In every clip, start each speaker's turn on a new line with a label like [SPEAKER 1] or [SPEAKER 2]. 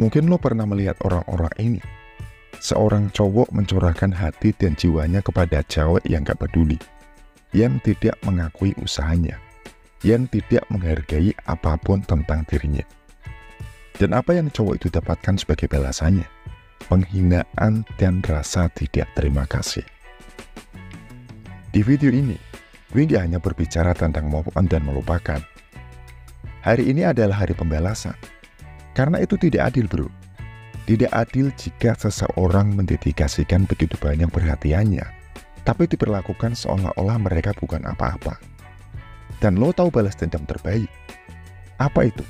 [SPEAKER 1] Mungkin lo pernah melihat orang-orang ini. Seorang cowok mencurahkan hati dan jiwanya kepada cewek yang gak peduli, yang tidak mengakui usahanya, yang tidak menghargai apapun tentang dirinya. Dan apa yang cowok itu dapatkan sebagai balasannya? Penghinaan dan rasa tidak terima kasih. Di video ini, gue gak hanya berbicara tentang move on dan melupakan. Hari ini adalah hari pembalasan. Karena itu tidak adil, bro. Tidak adil jika seseorang mendedikasikan begitu banyak perhatiannya, tapi diperlakukan seolah-olah mereka bukan apa-apa. Dan lo tahu balas dendam terbaik. Apa itu?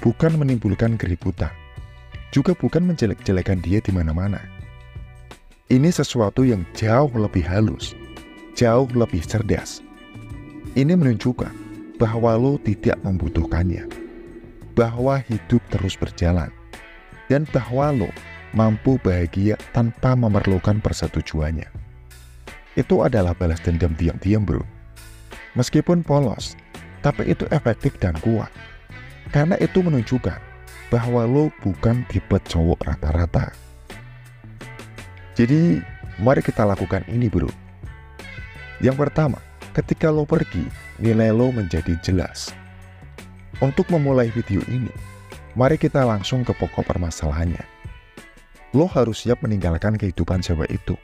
[SPEAKER 1] Bukan menimbulkan keributan, juga bukan menjelek-jelekan dia di mana-mana. Ini sesuatu yang jauh lebih halus, jauh lebih cerdas. Ini menunjukkan bahwa lo tidak membutuhkannya, bahwa hidup terus berjalan, dan bahwa lo mampu bahagia tanpa memerlukan persetujuannya. Itu adalah balas dendam diam-diam, bro. Meskipun polos, tapi itu efektif dan kuat. Karena itu menunjukkan bahwa lo bukan tipe cowok rata-rata. Jadi, mari kita lakukan ini, bro. Yang pertama, ketika lo pergi, nilai lo menjadi jelas. Untuk memulai video ini, mari kita langsung ke pokok permasalahannya. Lo harus siap meninggalkan kehidupan cewek itu.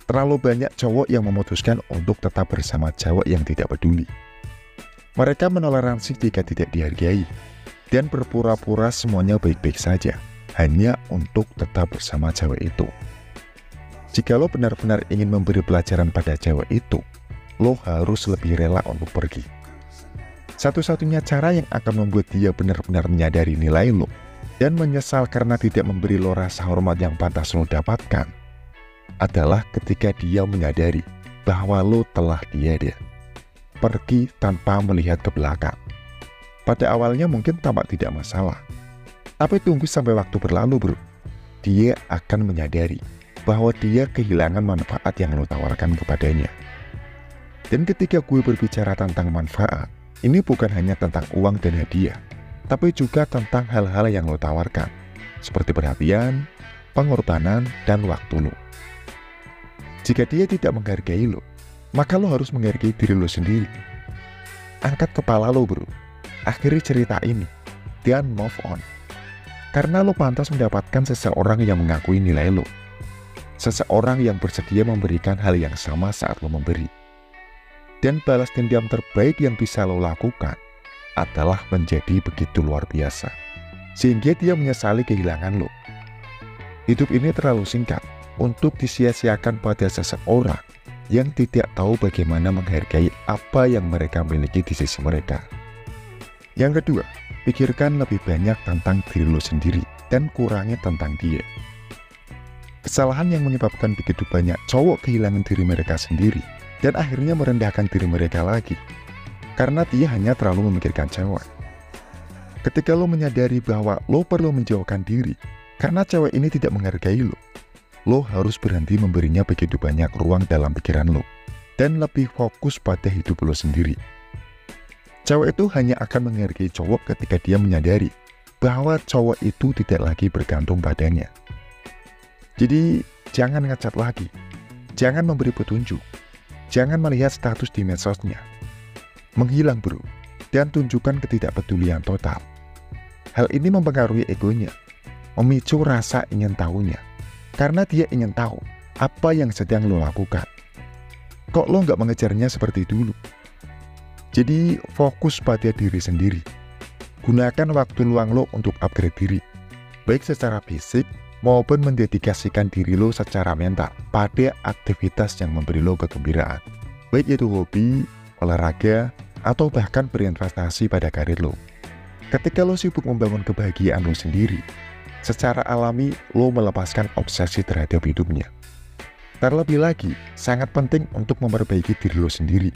[SPEAKER 1] Terlalu banyak cowok yang memutuskan untuk tetap bersama cewek yang tidak peduli. Mereka menoleransi jika tidak dihargai, dan berpura-pura semuanya baik-baik saja, hanya untuk tetap bersama cewek itu. Jika lo benar-benar ingin memberi pelajaran pada cewek itu, lo harus lebih rela untuk pergi. Satu-satunya cara yang akan membuat dia benar-benar menyadari nilai lo dan menyesal karena tidak memberi lo rasa hormat yang pantas lo dapatkan adalah ketika dia menyadari bahwa lo telah tiada, pergi tanpa melihat ke belakang. Pada awalnya mungkin tampak tidak masalah, tapi tunggu sampai waktu berlalu, bro. Dia akan menyadari bahwa dia kehilangan manfaat yang lo tawarkan kepadanya. Dan ketika gue berbicara tentang manfaat, ini bukan hanya tentang uang dan hadiah, tapi juga tentang hal-hal yang lo tawarkan, seperti perhatian, pengorbanan, dan waktu lo. Jika dia tidak menghargai lo, maka lo harus menghargai diri lo sendiri. Angkat kepala lo, bro. Akhiri cerita ini, dan move on. Karena lo pantas mendapatkan seseorang yang mengakui nilai lo. Seseorang yang bersedia memberikan hal yang sama saat lo memberi. Dan balas dendam terbaik yang bisa lo lakukan adalah menjadi begitu luar biasa, sehingga dia menyesali kehilangan lo. Hidup ini terlalu singkat untuk disia-siakan pada seseorang yang tidak tahu bagaimana menghargai apa yang mereka miliki di sisi mereka. Yang kedua, pikirkan lebih banyak tentang diri lo sendiri dan kurangi tentang dia. Kesalahan yang menyebabkan begitu banyak cowok kehilangan diri mereka sendiri dan akhirnya merendahkan diri mereka lagi, karena dia hanya terlalu memikirkan cewek. Ketika lo menyadari bahwa lo perlu menjauhkan diri karena cewek ini tidak menghargai lo harus berhenti memberinya begitu banyak ruang dalam pikiran lo, dan lebih fokus pada hidup lo sendiri. Cewek itu hanya akan menghargai cowok ketika dia menyadari bahwa cowok itu tidak lagi bergantung padanya. Jadi, jangan ngecat lagi, jangan memberi petunjuk, jangan melihat status di medsosnya. Menghilang, bro, dan tunjukkan ketidakpedulian total. Hal ini mempengaruhi egonya, memicu rasa ingin tahunya, karena dia ingin tahu apa yang sedang lo lakukan. Kok lo nggak mengejarnya seperti dulu? Jadi, fokus pada diri sendiri. Gunakan waktu luang lo untuk upgrade diri, baik secara fisik maupun mendedikasikan diri lo secara mental pada aktivitas yang memberi lo kegembiraan, baik itu hobi, olahraga, atau bahkan berinvestasi pada karir lo. Ketika lo sibuk membangun kebahagiaan lo sendiri, secara alami lo melepaskan obsesi terhadap hidupnya. Terlebih lagi, sangat penting untuk memperbaiki diri lo sendiri,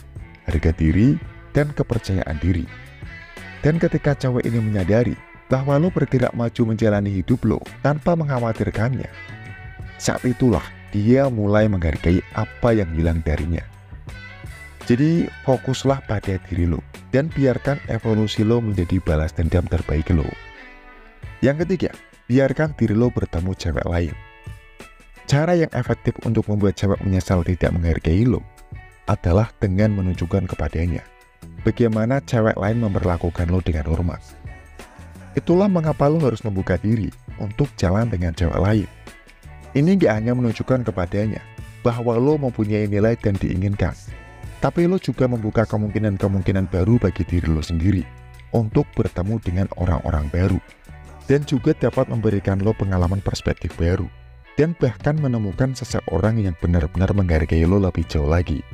[SPEAKER 1] harga diri, dan kepercayaan diri. Dan ketika cewek ini menyadari bahwa lo bergerak maju menjalani hidup lo tanpa mengkhawatirkannya, saat itulah dia mulai menghargai apa yang hilang darinya. Jadi fokuslah pada diri lo dan biarkan evolusi lo menjadi balas dendam terbaik lo. Yang ketiga, biarkan diri lo bertemu cewek lain. Cara yang efektif untuk membuat cewek menyesal tidak menghargai lo adalah dengan menunjukkan kepadanya bagaimana cewek lain memperlakukan lo dengan hormat. Itulah mengapa lo harus membuka diri untuk jalan dengan cewek lain. Ini gak hanya menunjukkan kepadanya bahwa lo mempunyai nilai dan diinginkan, tapi lo juga membuka kemungkinan-kemungkinan baru bagi diri lo sendiri untuk bertemu dengan orang-orang baru, dan juga dapat memberikan lo pengalaman perspektif baru, dan bahkan menemukan seseorang yang benar-benar menghargai lo lebih jauh lagi.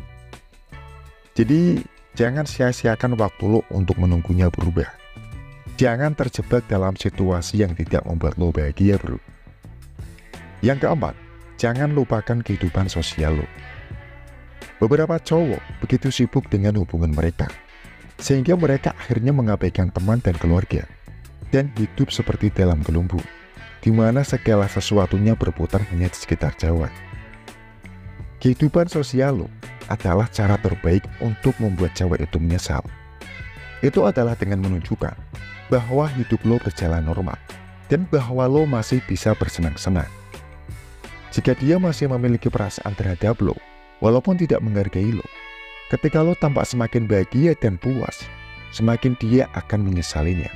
[SPEAKER 1] Jadi, jangan sia-siakan waktu lo untuk menunggunya berubah. Jangan terjebak dalam situasi yang tidak membuat lo bahagia, bro. Yang keempat, jangan lupakan kehidupan sosial lo. Beberapa cowok begitu sibuk dengan hubungan mereka, sehingga mereka akhirnya mengabaikan teman dan keluarga, dan hidup seperti dalam gelembung, di mana segala sesuatunya berputar hanya di sekitar Jawa. Kehidupan sosial lo adalah cara terbaik untuk membuat cewek itu menyesal. Itu adalah dengan menunjukkan bahwa hidup lo berjalan normal, dan bahwa lo masih bisa bersenang-senang. Jika dia masih memiliki perasaan terhadap lo, walaupun tidak menghargai lo, ketika lo tampak semakin bahagia dan puas, semakin dia akan menyesalinya.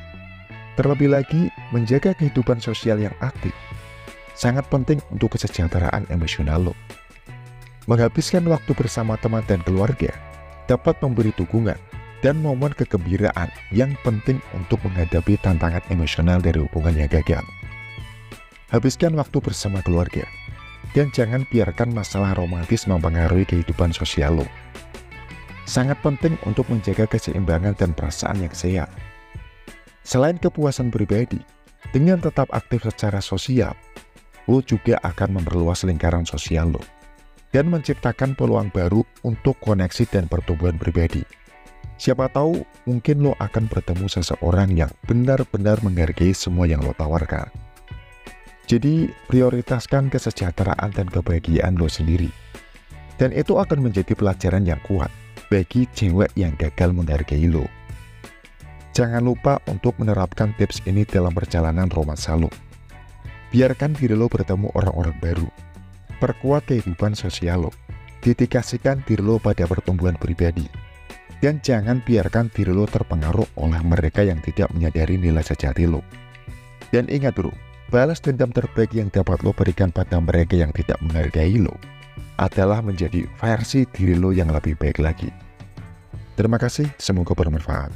[SPEAKER 1] Terlebih lagi, menjaga kehidupan sosial yang aktif sangat penting untuk kesejahteraan emosional lo. Menghabiskan waktu bersama teman dan keluarga dapat memberi dukungan dan momen kegembiraan yang penting untuk menghadapi tantangan emosional dari hubungan yang gagal. Habiskan waktu bersama keluarga, dan jangan biarkan masalah romantis mempengaruhi kehidupan sosial lo. Sangat penting untuk menjaga keseimbangan dan perasaan yang sehat. Selain kepuasan pribadi, dengan tetap aktif secara sosial, lo juga akan memperluas lingkaran sosial lo dan menciptakan peluang baru untuk koneksi dan pertumbuhan pribadi. Siapa tahu mungkin lo akan bertemu seseorang yang benar-benar menghargai semua yang lo tawarkan. Jadi prioritaskan kesejahteraan dan kebahagiaan lo sendiri, dan itu akan menjadi pelajaran yang kuat bagi cewek yang gagal menghargai lo. Jangan lupa untuk menerapkan tips ini dalam perjalanan romansa lo. Biarkan diri lo bertemu orang-orang baru, perkuat kehidupan sosial lo, dedikasikan diri lo pada pertumbuhan pribadi, dan jangan biarkan diri lo terpengaruh oleh mereka yang tidak menyadari nilai sejati lo. Dan ingat bro, balas dendam terbaik yang dapat lo berikan pada mereka yang tidak menghargai lo adalah menjadi versi diri lo yang lebih baik lagi. Terima kasih, semoga bermanfaat.